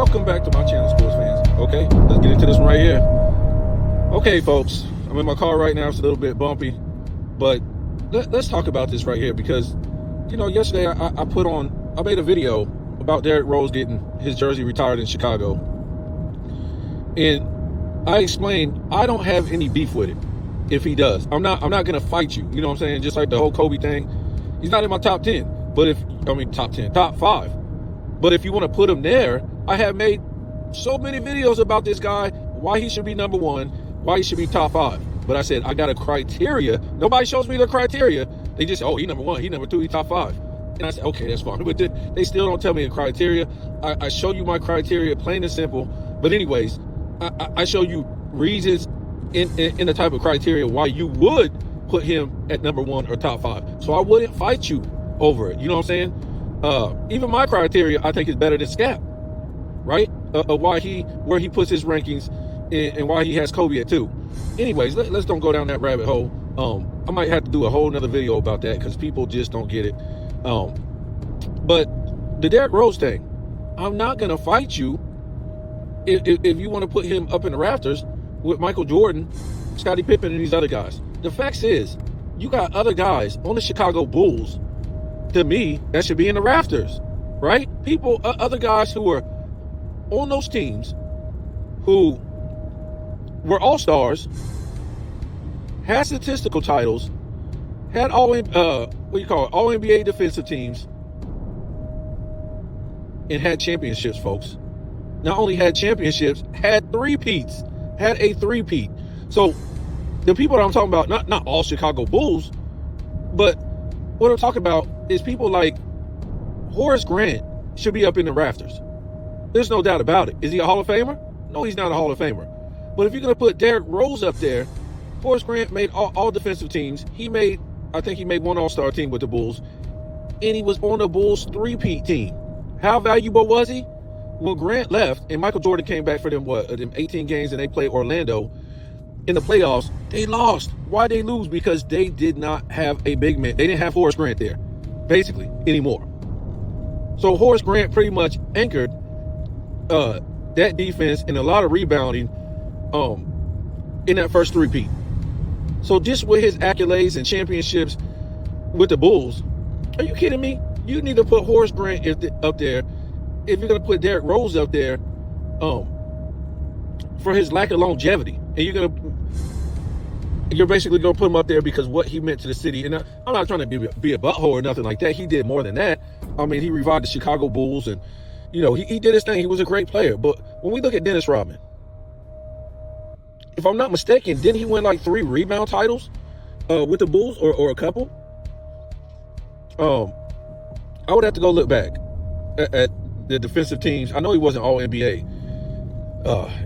Welcome back to my channel, sports fans. Okay, let's get into this one right here. Okay, folks, I'm in my car right now. It's a little bit bumpy, but let's talk about this right here because, yesterday I made a video about Derrick Rose getting his jersey retired in Chicago, and I explained I don't have any beef with it if he does. I'm not gonna fight you. You know what I'm saying? Just like the whole Kobe thing, he's not in my top 10. But top 5. But if you want to put him there, I have made so many videos about this guy, why he should be number 1, why he should be top 5. But I said, I got a criteria. Nobody shows me the criteria. They just say, oh, he number 1, he number 2, he top 5. And I said, okay, that's fine. But they still don't tell me the criteria. I show you my criteria, plain and simple. But anyways, I show you reasons in the type of criteria why you would put him at number 1 or top 5. So I wouldn't fight you over it. You know what I'm saying? Even my criteria, I think, is better than Scap, right? Where he puts his rankings and why he has Kobe at 2. Anyways, let's don't go down that rabbit hole. I might have to do a whole nother video about that because people just don't get it. But the Derrick Rose thing, I'm not gonna fight you if you want to put him up in the rafters with Michael Jordan, Scottie Pippen, and these other guys. The fact is, you got other guys on the Chicago Bulls, to me, that should be in the rafters, right? Other guys who were on those teams who were all-stars, had statistical titles, had all NBA defensive teams, and had championships, folks. Not only had championships, had three-peats, had a three-peat. So the people that I'm talking about, not all Chicago Bulls, but what I'm talking about is people like Horace Grant should be up in the rafters. There's no doubt about it. Is he a Hall of Famer? No, he's not a Hall of Famer. But if you're going to put Derrick Rose up there, Horace Grant made all defensive teams. I think he made one All-Star team with the Bulls, and he was on the Bulls three-peat team. How valuable was he? When Grant left and Michael Jordan came back for them 18 games, and they played Orlando in the playoffs, they lost. Why they lose? Because they did not have a big man. They didn't have Horace Grant there, basically, anymore. So Horace Grant pretty much anchored that defense and a lot of rebounding in that first three-peat. So just with his accolades and championships with the Bulls, are you kidding me? You need to put Horace Grant up there. If you're going to put Derrick Rose up there for his lack of longevity, and you're basically going to put him up there because what he meant to the city. And I'm not trying to be a butthole or nothing like that. He did more than that. I mean, he revived the Chicago Bulls, and he did his thing. He was a great player. But when we look at Dennis Rodman, if I'm not mistaken, didn't he win like 3 rebound titles with the Bulls, or a couple? I would have to go look back at the defensive teams. I know he wasn't all NBA,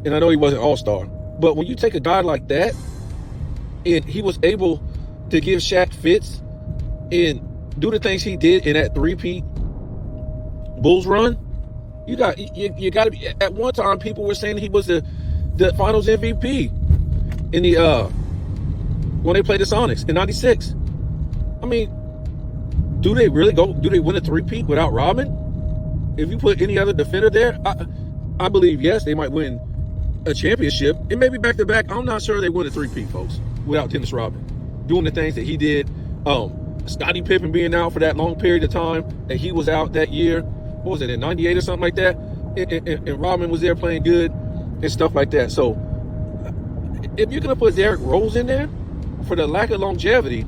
and I know he wasn't all-star. But when you take a guy like that, and he was able to give Shaq fits and do the things he did in that three-peat Bulls run, you got to be. At one time, people were saying he was the Finals MVP in the when they played the Sonics in '96. I mean, do they win a three-peat without Rodman? If you put any other defender there, I believe yes, they might win a championship, and maybe back-to-back. I'm not sure they win a three-peat, folks, without Dennis Rodman doing the things that he did. Scottie Pippen being out for that long period of time that he was out that year. What was it, in '98 or something like that? And Rodman was there playing good and stuff like that. So if you're going to put Derrick Rose in there for the lack of longevity,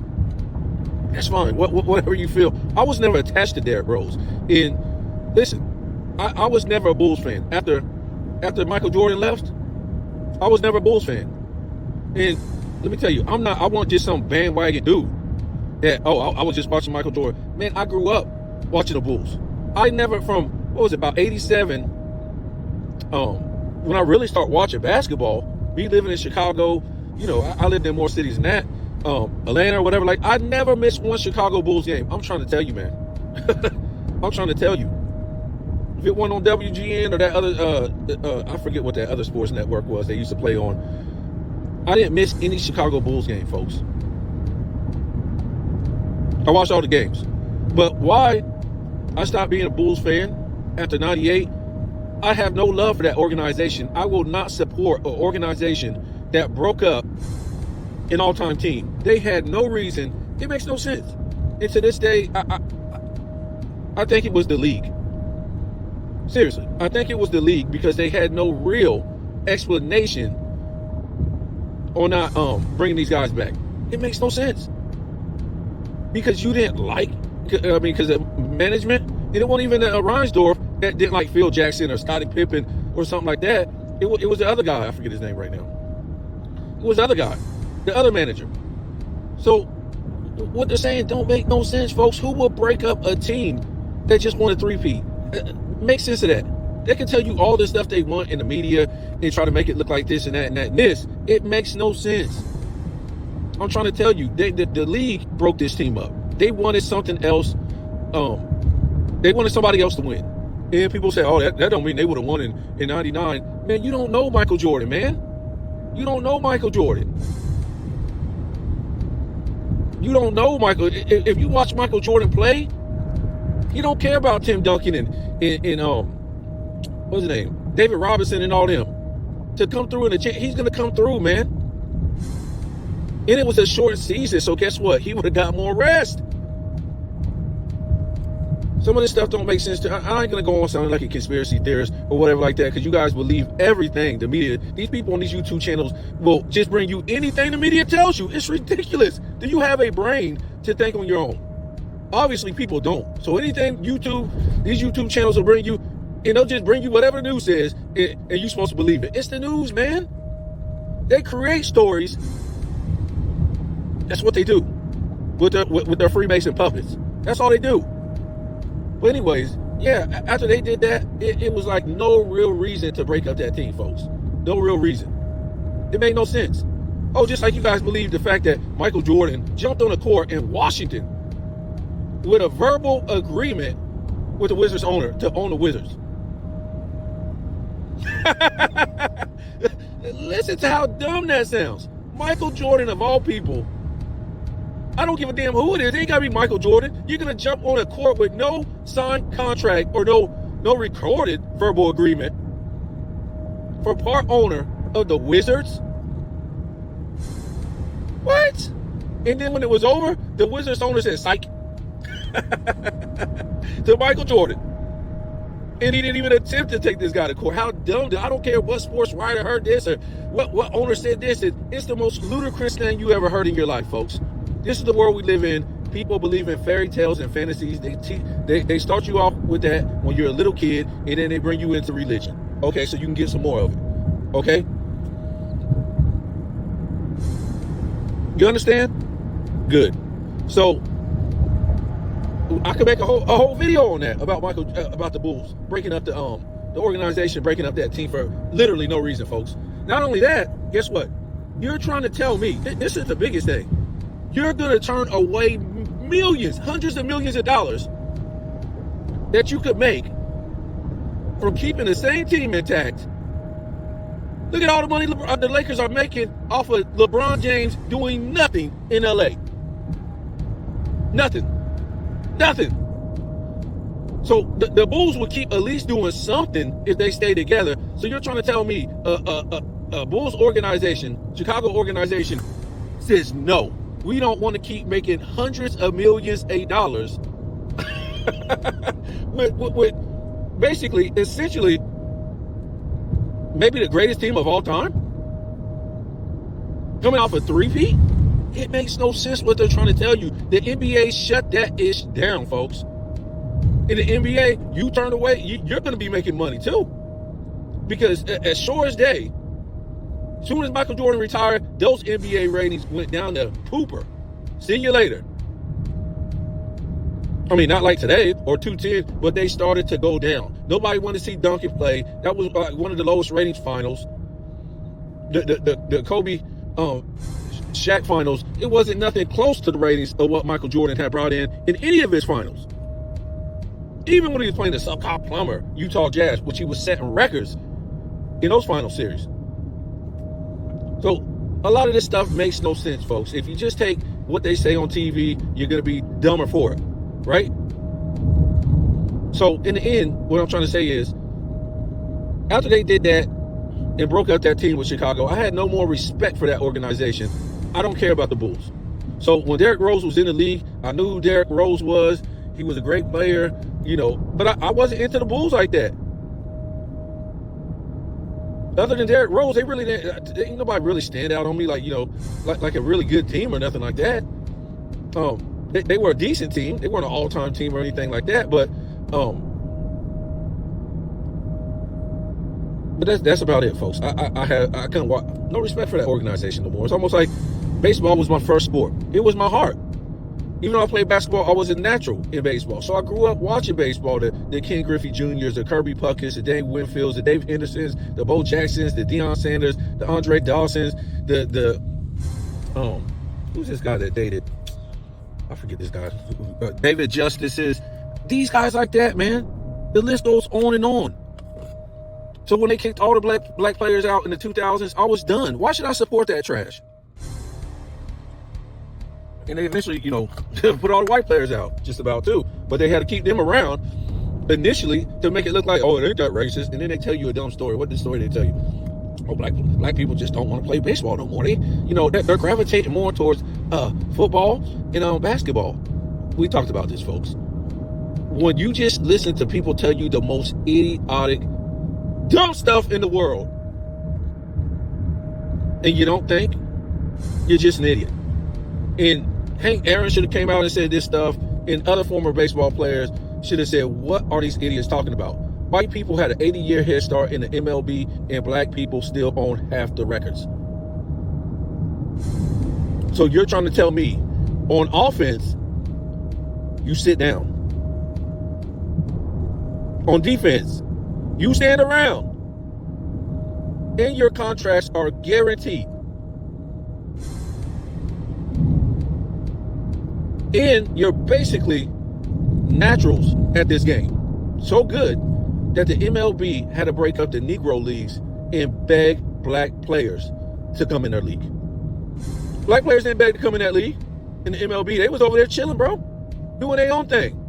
that's fine. Whatever you feel. I was never attached to Derrick Rose. And listen, I was never a Bulls fan. After Michael Jordan left, I was never a Bulls fan. And let me tell you, I wasn't just some bandwagon dude that, I was just watching Michael Jordan. Man, I grew up watching the Bulls. I never, from, about 87, when I really started watching basketball, me living in Chicago, I lived in more cities than that, Atlanta or whatever. Like, I never missed one Chicago Bulls game. I'm trying to tell you, man. I'm trying to tell you. If it wasn't on WGN or that other, I forget what that other sports network was they used to play on, I didn't miss any Chicago Bulls game, folks. I watched all the games. But why I stopped being a Bulls fan after '98, I have no love for that organization. I will not support an organization that broke up an all-time team. They had no reason. It makes no sense. And to this day, I think it was the league. Seriously, I think it was the league because they had no real explanation on not bringing these guys back. It makes no sense. Because you didn't like, because of management, and it wasn't even Reinsdorf that didn't like Phil Jackson or Scottie Pippen or something like that. It was the other guy. I forget his name right now. It was the other guy, the other manager. So what they're saying don't make no sense, folks. Who will break up a team that just won a three-peat? Make sense of that. They can tell you all the stuff they want in the media and try to make it look like this and that and that and this. It makes no sense. I'm trying to tell you, the league broke this team up. They wanted something else. They wanted somebody else to win. And people say, oh, that don't mean they would have won in 99. Man, you don't know Michael Jordan, man. You don't know Michael Jordan. You don't know Michael. If you watch Michael Jordan play, he don't care about Tim Duncan and what's his name? David Robinson and all them. To come through he's going to come through, man. And it was a short season, so guess what? He would have got more rest. Some of this stuff don't make sense to I ain't going to go on sounding like a conspiracy theorist or whatever like that, because you guys believe everything the media, these people on these YouTube channels will just bring you anything the media tells you. It's ridiculous. Do you have a brain to think on your own? Obviously, people don't. So anything these YouTube channels will bring you, and they'll just bring you whatever the news says, and you're supposed to believe it. It's the news, man. They create stories. That's what they do with their Freemason puppets. That's all they do. But anyways, yeah, after they did that, it was like no real reason to break up that team, folks. No real reason. It made no sense. Oh, just like you guys believe the fact that Michael Jordan jumped on the court in Washington with a verbal agreement with the Wizards owner to own the Wizards. Listen to how dumb that sounds. Michael Jordan, of all people, I don't give a damn who it is. It ain't got to be Michael Jordan. You're going to jump on a court with no signed contract or no recorded verbal agreement for part owner of the Wizards? What? And then when it was over, the Wizards owner said, psych, to Michael Jordan. And he didn't even attempt to take this guy to court. How dumb. I don't care what sports writer heard this or what owner said this. It's the most ludicrous thing you ever heard in your life, folks. This is the world we live in. People believe in fairy tales and fantasies. They start you off with that when you're a little kid, and then they bring you into religion. Okay, so you can get some more of it. Okay? You understand? Good. So I could make a whole video on that about the Bulls breaking up the organization, breaking up that team for literally no reason, folks. Not only that, guess what? You're trying to tell me this is the biggest thing. You're going to turn away millions, hundreds of millions of dollars that you could make from keeping the same team intact. Look at all the money the Lakers are making off of LeBron James doing nothing in LA. Nothing. So the Bulls would keep at least doing something if they stay together. So you're trying to tell me a Bulls organization, Chicago organization, says no. We don't want to keep making hundreds of millions of dollars with basically, essentially, maybe the greatest team of all time coming off a three-peat. It makes no sense what they're trying to tell you. The NBA shut that ish down, folks. In the NBA, you turn away, you're going to be making money too. Because as sure as day, as soon as Michael Jordan retired, those NBA ratings went down to pooper. See you later. I mean, not like today or 210, but they started to go down. Nobody wanted to see Duncan play. That was one of the lowest ratings finals. The Kobe Shaq finals, it wasn't nothing close to the ratings of what Michael Jordan had brought in any of his finals. Even when he was playing the subcop plumber, Utah Jazz, which he was setting records in those final series. So a lot of this stuff makes no sense, folks. If you just take what they say on TV, you're going to be dumber for it, right? So in the end, what I'm trying to say is After they did that and broke up that team with Chicago, I had no more respect for that organization. I don't care about the Bulls. So when Derrick Rose was in the league, I knew who Derrick Rose was. He was a great player, but I wasn't into the Bulls like that. Other than Derrick Rose, ain't nobody really stand out on me like a really good team or nothing like that. They were a decent team. They weren't an all-time team or anything like that, but that's about it, folks. I couldn't watch, no respect for that organization no more. It's almost like baseball was my first sport. It was my heart. Even though I played basketball, I was a natural in baseball. So I grew up watching baseball. The Ken Griffey Jr.'s, the Kirby Pucketts, the Dave Winfields, the Dave Hendersons, the Bo Jacksons, the Deion Sanders, the Andre Dawsons, who's this guy that dated? I forget this guy. David Justices. These guys like that, man. The list goes on and on. So when they kicked all the black players out in the 2000s, I was done. Why should I support that trash? And they eventually, put all the white players out, just about too. But they had to keep them around initially to make it look like, oh, they got racist. And then they tell you a dumb story. What the story they tell you? Oh, black people just don't want to play baseball no more. They're gravitating more towards football and basketball. We talked about this, folks. When you just listen to people tell you the most idiotic, dumb stuff in the world, and you don't think, you're just an idiot. And Hank Aaron should have came out and said this stuff, and other former baseball players should have said, what are these idiots talking about? White people had an 80-year head start in the MLB, and black people still own half the records. So you're trying to tell me, on offense, you sit down. On defense, you stand around. And your contracts are guaranteed. And you're basically naturals at this game. So good that the MLB had to break up the Negro leagues and beg black players to come in their league. Black players didn't beg to come in that league. In the MLB, they was over there chilling, bro. Doing their own thing.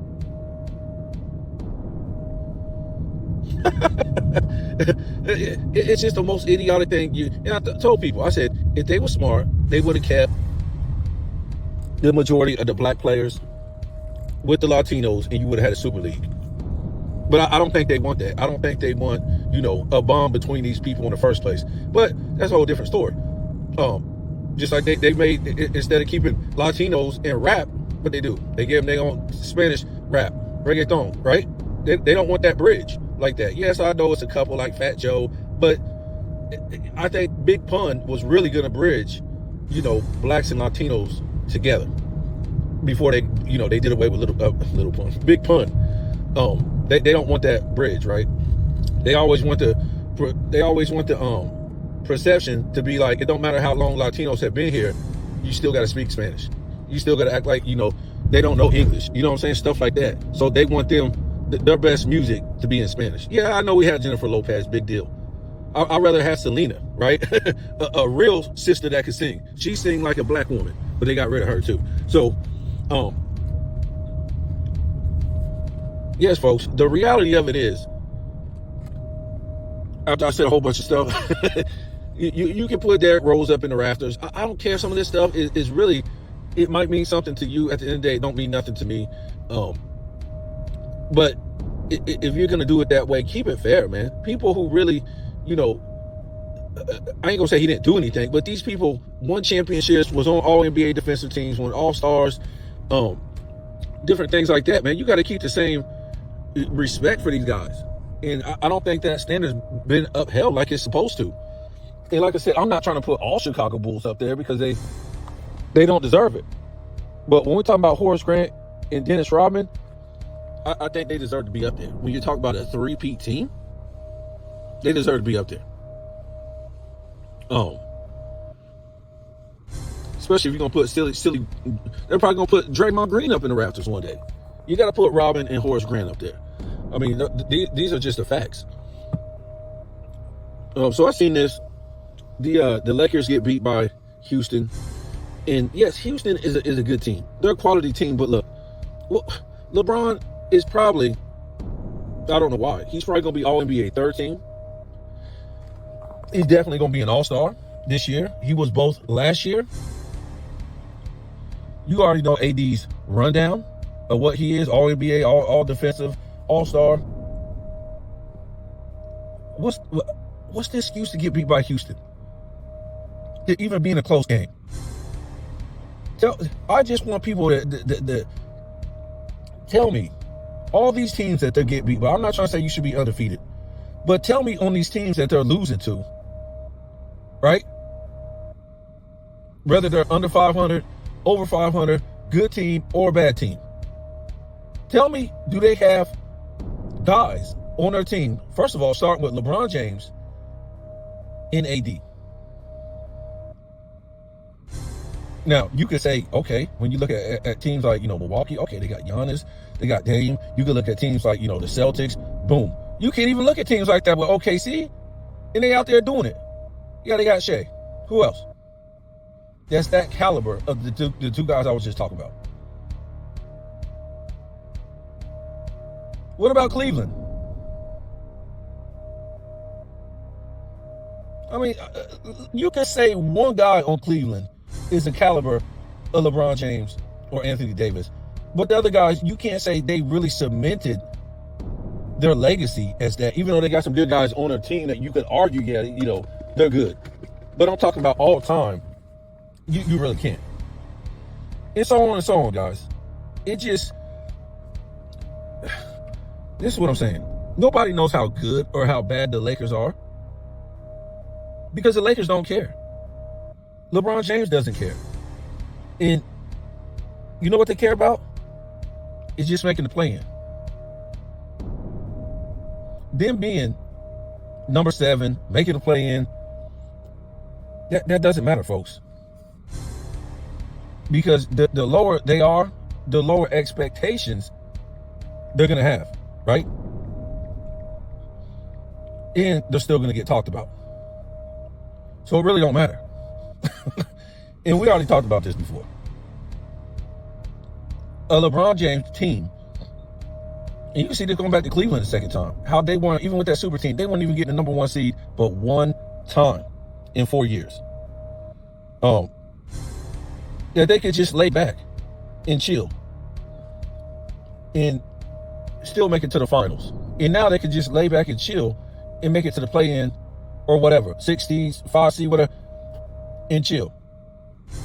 It's just the most idiotic thing. And I told people, I said, if they were smart, they would have kept the majority of the black players with the Latinos, and you would have had a super league. But I don't think they want that. I don't think they want, a bond between these people in the first place. But that's a whole different story. Just like they made, instead of keeping Latinos in rap, what they do, they give them their own Spanish rap, reggaeton, right? They don't want that bridge like that. Yes, I know it's a couple like Fat Joe, but I think Big Pun was really going to bridge, blacks and Latinos together before they did away with Little Pun. Big Pun. They don't want that bridge, right? They always want the perception to be like, it don't matter how long Latinos have been here, you still got to speak Spanish. You still got to act like, they don't know English. You know what I'm saying? Stuff like that. So they want their best music to be in Spanish. Yeah, I know we had Jennifer Lopez, big deal. I'd rather have Selena, right? a real sister that could sing. She sing like a black woman, but they got rid of her too. So, yes, folks, the reality of it is, after I said a whole bunch of stuff, you can put Derrick Rose up in the rafters. I don't care. Some of this stuff is really, it might mean something to you. At the end of the day, it don't mean nothing to me. But if you're going to do it that way, keep it fair, man. People who really, I ain't going to say he didn't do anything, but these people won championships, was on all NBA defensive teams, won all-stars, different things like that, man. You got to keep the same respect for these guys. And I don't think that standard's been upheld like it's supposed to. And like I said, I'm not trying to put all Chicago Bulls up there because they don't deserve it. But when we're talking about Horace Grant and Dennis Rodman, I think they deserve to be up there. When you talk about a three-peat team, they deserve to be up there. Especially if you're going to put silly, they're probably going to put Draymond Green up in the Rafters one day. You got to put Rodman and Horace Grant up there. I mean, these are just the facts. So I've seen this. The Lakers get beat by Houston. And yes, Houston is a good team. They're a quality team, but look, LeBron is probably, I don't know why, he's probably going to be all NBA third team. He's definitely going to be an all-star this year. He was both last year. You already know AD's rundown of what he is, all NBA, all defensive, all-star. What's the excuse to get beat by Houston? To even be in a close game. I just want people to tell me all these teams that they get beat by. I'm not trying to say you should be undefeated, but tell me on these teams that they're losing to, right? Whether they're under 500, over 500, good team or bad team. Tell me, do they have guys on their team? First of all, starting with LeBron James and AD. Now, you could say, okay, when you look at teams like, Milwaukee, okay, they got Giannis, they got Dame. You could look at teams like, the Celtics, boom. You can't even look at teams like that with OKC, and they out there doing it. Yeah, they got Shea. Who else? That's that caliber of the two guys I was just talking about. What about Cleveland? I mean, you can say one guy on Cleveland is the caliber of LeBron James or Anthony Davis. But the other guys, you can't say they really cemented their legacy as that, even though they got some good guys on their team that you could argue, yeah, they're good. But I'm talking about all time. You really can't. And so on, guys. This is what I'm saying. Nobody knows how good or how bad the Lakers are because the Lakers don't care. LeBron James doesn't care. And you know what they care about? It's just making the play-in. Them being number 7, making the play-in, that doesn't matter, folks. Because the lower they are, the lower expectations they're going to have, right? And they're still going to get talked about. So it really don't matter. And we already talked about this before. A LeBron James team, and you can see this going back to Cleveland the second time, how they weren't, even with that super team, they weren't even getting the number 1 seed but one time in 4 years. Yeah, they could just lay back and chill and still make it to the finals. And now they could just lay back and chill and make it to the play-in or whatever, 6 5 seed, whatever, and chill.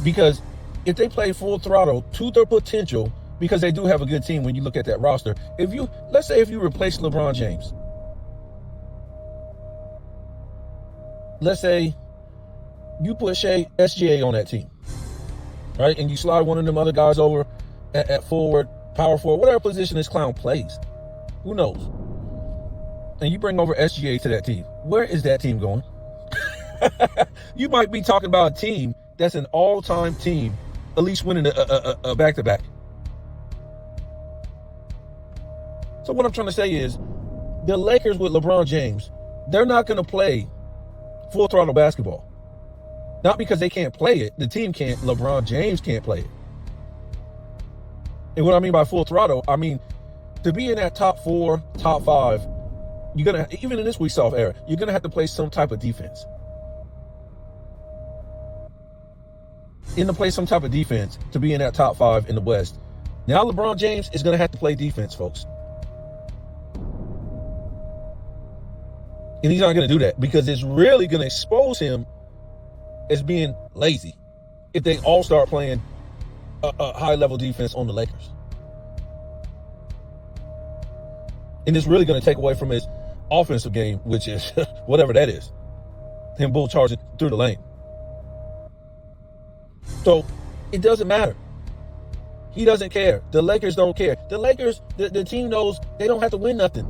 Because if they play full throttle to their potential, because they do have a good team when you look at that roster, let's say if you replace LeBron James, let's say you put SGA on that team, right? And you slide one of them other guys over at forward, power forward, whatever position this clown plays. Who knows? And you bring over SGA to that team. Where is that team going? You might be talking about a team that's an all-time team, at least winning a back-to-back. So what I'm trying to say is, the Lakers with LeBron James, they're not going to play full throttle basketball. Not because they can't play it. The team can't. LeBron James can't play it. And what I mean by full throttle, I mean to be in that top 4, top 5, you're going to, even in this week's off era, you're going to have to play some type of defense. To play some type of defense to be in that top 5 in the West. Now LeBron James is going to have to play defense, folks. And he's not going to do that because it's really going to expose him as being lazy if they all start playing a high-level defense on the Lakers. And it's really going to take away from his offensive game, which is whatever that is. Him bull charging through the lane. So it doesn't matter. He doesn't care. The Lakers don't care. The Lakers, the team knows they don't have to win nothing.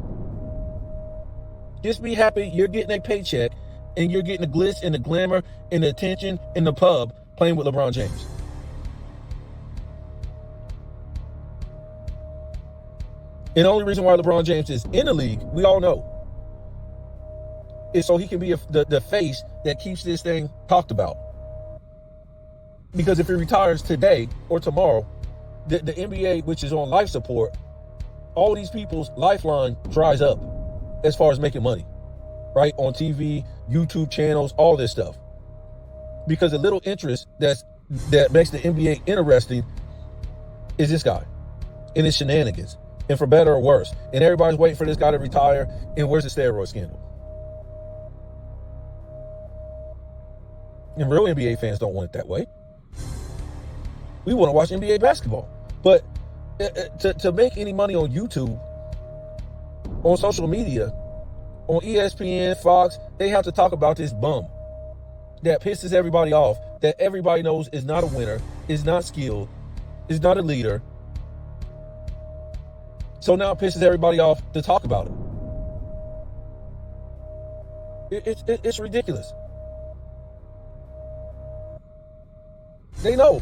Just be happy you're getting a paycheck and you're getting the glitz and the glamour and the attention in the pub playing with LeBron James. And the only reason why LeBron James is in the league, we all know, is so he can be the face that keeps this thing talked about. Because if he retires today or tomorrow, the NBA, which is on life support, all these people's lifeline dries up as far as making money. right? On TV, YouTube channels, all this stuff. Because the little interest that makes the NBA interesting is this guy and his shenanigans, and for better or worse. And everybody's waiting for this guy to retire. And where's the steroid scandal? And real NBA fans don't want it that way. We want to watch NBA basketball. But to make any money on YouTube, on social media, on ESPN, Fox, they have to talk about this bum that pisses everybody off, that everybody knows is not a winner, is not skilled, is not a leader. So now it pisses everybody off to talk about it. It's ridiculous. They know.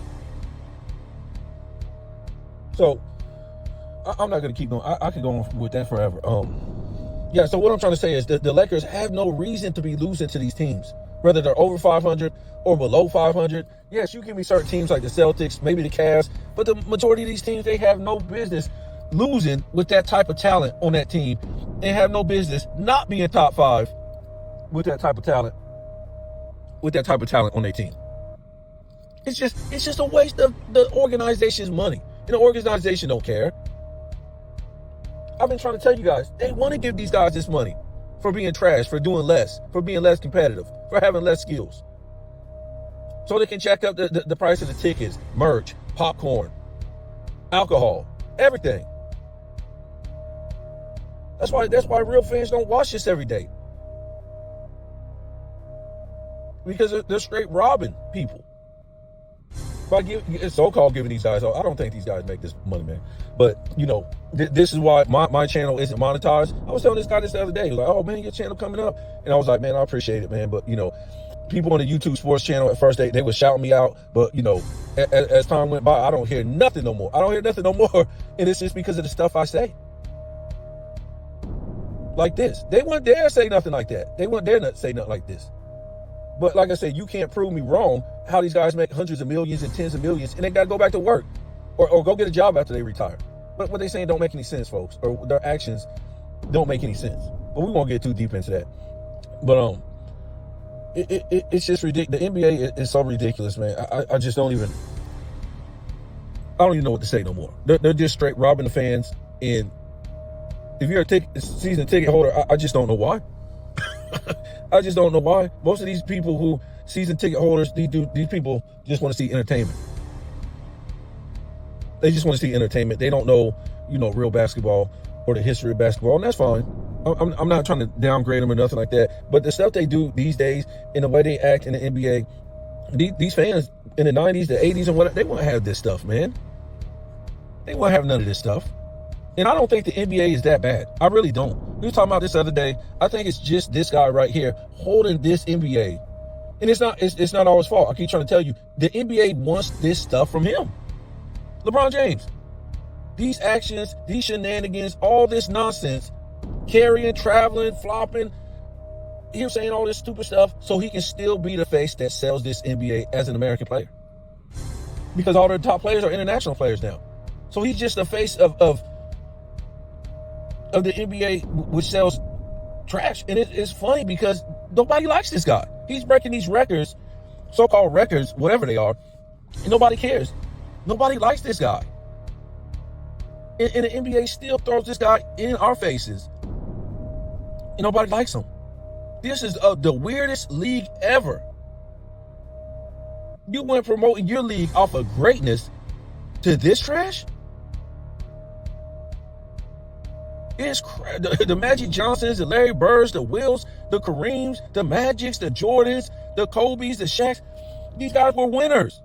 So I'm not going to keep going. I could go on with that forever. Yeah, so what I'm trying to say is that the Lakers have no reason to be losing to these teams, whether they're over 500 or below 500. Yes, you give me certain teams like the Celtics, maybe the Cavs, but the majority of these teams, they have no business losing with that type of talent on that team, and have no business not being top 5 with that type of talent, on their team. It's just a waste of the organization's money. And the organization don't care. I've been trying to tell you guys, they want to give these guys this money for being trash, for doing less, for being less competitive, for having less skills. So they can check up the price of the tickets, merch, popcorn, alcohol, everything. That's why real fans don't watch this every day. Because they're straight robbing people. By so-called giving these guys, I don't think these guys make this money, man. But, this is why my channel isn't monetized. I was telling this guy this the other day. He was like, oh, man, your channel coming up. And I was like, man, I appreciate it, man. But, people on the YouTube sports channel at first, they were shouting me out. But, as time went by, I don't hear nothing no more. And it's just because of the stuff I say. Like this. They wouldn't dare say nothing like that. They wouldn't dare say nothing like this. But like I said, you can't prove me wrong how these guys make hundreds of millions and tens of millions, and they got to go back to work or go get a job after they retire. But what they saying don't make any sense, folks, or their actions don't make any sense. But we won't get too deep into that. But it's just ridiculous. The NBA is so ridiculous, man. I just don't even know what to say no more. They're just straight robbing the fans. And if you're a season ticket holder, I just don't know why. I just don't know why. Most of these people who season ticket holders, these people just want to see entertainment. They just want to see entertainment. They don't know, real basketball or the history of basketball, and that's fine. I'm not trying to downgrade them or nothing like that. But the stuff they do these days and the way they act in the NBA, these fans in the 90s, the 80s, and whatever, they won't have this stuff, man. They won't have none of this stuff. And I don't think the NBA is that bad. I really don't. We were talking about this the other day. I think it's just this guy right here holding this NBA. And it's not all his fault. I keep trying to tell you, the NBA wants this stuff from him. LeBron James. These actions, these shenanigans, all this nonsense, carrying, traveling, flopping, him saying all this stupid stuff so he can still be the face that sells this NBA as an American player. Because all their top players are international players now. So he's just the face of the NBA, which sells trash. And it's funny because nobody likes this guy. He's breaking these records, so-called records, whatever they are, and nobody cares. Nobody likes this guy. And the NBA still throws this guy in our faces, and nobody likes him. This is the weirdest league ever. You went promoting your league off of greatness to this trash? It's the Magic Johnsons, the Larry Birds, the Wills, the Kareems, the Magics, the Jordans, the Kobes, the Shaqs. These guys were winners.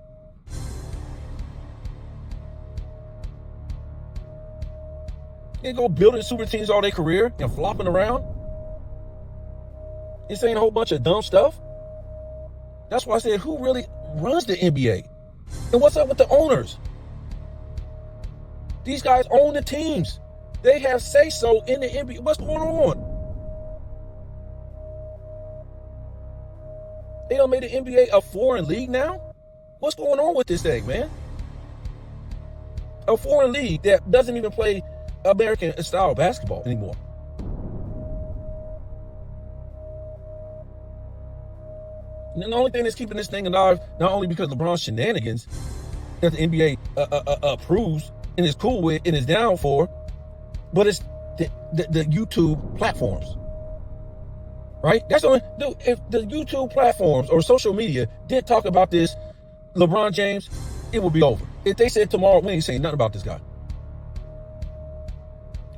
They go building super teams all their career and flopping around. It's saying a whole bunch of dumb stuff. That's why I said, who really runs the NBA? And what's up with the owners? These guys own the teams. They have say-so in the NBA. What's going on? They done made the NBA a foreign league now? What's going on with this thing, man? A foreign league that doesn't even play American-style basketball anymore. And the only thing that's keeping this thing alive, not only because LeBron's shenanigans that the NBA approves and is cool with and is down for, but it's the YouTube platforms. Right? That's the only, dude, if the YouTube platforms or social media did talk about this LeBron James, it would be over. If they said tomorrow, we ain't saying nothing about this guy.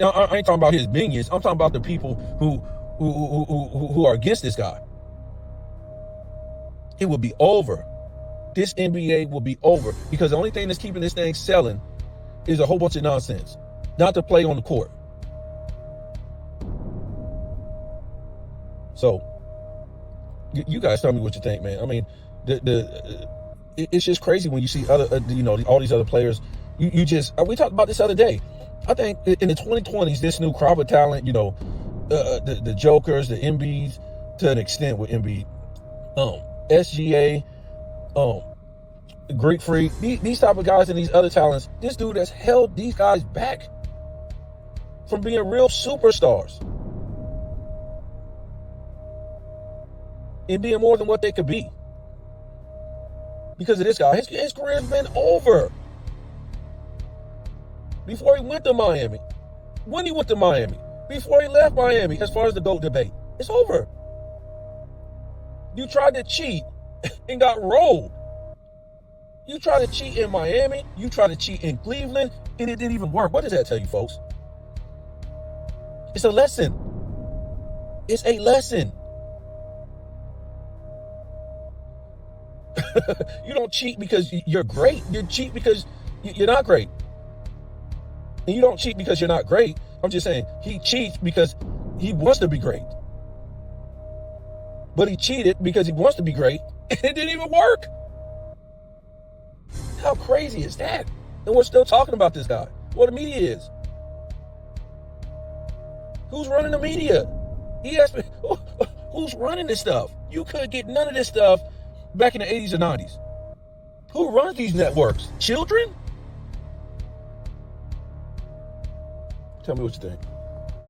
Now, I ain't talking about his minions. I'm talking about the people who are against this guy. It will be over. This NBA will be over because the only thing that's keeping this thing selling is a whole bunch of nonsense, not to play on the court. So, you guys tell me what you think, man. I mean, it's just crazy when you see other, all these other players. We talked about this the other day. I think in the 2020s, this new crop of talent, the Jokers, the Embiids, to an extent with Embiid, SGA, Greek Freak, these type of guys and these other talents, this dude has held these guys back from being real superstars and being more than what they could be. Because of this guy, his career's been over. Before he went to Miami, when he went to Miami, before he left Miami, as far as the GOAT debate, it's over. You tried to cheat and got rolled. You tried to cheat in Miami, you tried to cheat in Cleveland, and it didn't even work. What does that tell you, folks? It's a lesson. It's a lesson. You don't cheat because you're great. You cheat because you're not great. And you don't cheat because you're not great. I'm just saying, he cheats because he wants to be great. But he cheated because he wants to be great, and it didn't even work. How crazy is that? And we're still talking about this guy. What the media is. Who's running the media? He asked me, who's running this stuff? You couldn't get none of this stuff back in the 80s and 90s. Who runs these networks? Children? Tell me what you think.